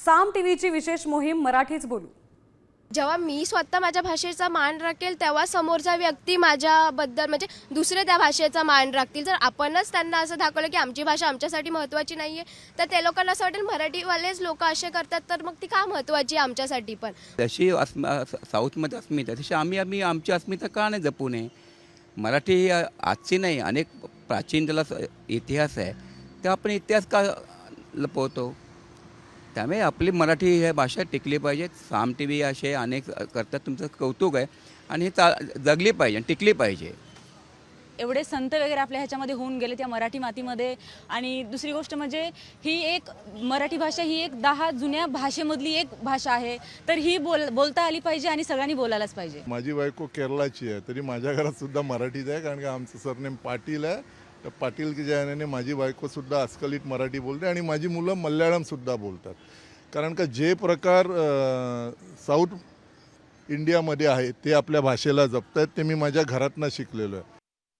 साम टीव्हीची विशेष मोहीम मराठीच बोलू। जेव्हा मी स्वतः माझ्या भाषेचा मान राखेल तेव्हा समोरचा व्यक्ती माझ्याबद्दल म्हणजे दुसरे त्या भाषेचा मान राखतील। जर आपणच त्यांना असं दाखवलं की आमची भाषा आमच्यासाठी महत्त्वाची नाही आहे तर ते लोकांना असं वाटेल मराठीवालेच लोक असे करतात तर मग ती का महत्त्वाची आहे आमच्यासाठी पण। तशी साऊथमध्ये अस्मिता तशी आम्ही आमची अस्मिता का नाही जपू नये। मराठी ही आजची नाही, अनेक प्राचीन त्याला इतिहास आहे, तर आपण इतिहास का लपवतो। त्यामुळे आपली मराठी ही भाषा टिकली पाहिजे। साम टी व्ही असे अनेक करतात, तुमचं कौतुक आहे आणि हे जगली पाहिजे, टिकली पाहिजे। एवढे संत वगैरे आपल्या ह्याच्यामध्ये होऊन गेले त्या मराठी मातीमध्ये। आणि दुसरी गोष्ट म्हणजे ही एक मराठी भाषा ही एक 10 जुन्या भाषेमधली एक भाषा आहे, तर ही बोलता आली पाहिजे आणि सगळ्यांनी बोलायलाच पाहिजे। माझी बायको केरळाची आहे तरी माझ्या घरात सुद्धा मराठीच आहे, कारण की आमचं सरनेम पाटील आहे। तर पाटील की जयाने माझी बायको सुद्धा अस्खलित मराठी बोलते आणि माझी मुलं मल्याळम सुद्धा बोलतात। कारण का जे प्रकार साऊथ इंडियामध्ये आहे ते आपल्या भाषेला जपतात, ते मी माझ्या घरातनं शिकलेलो आहे।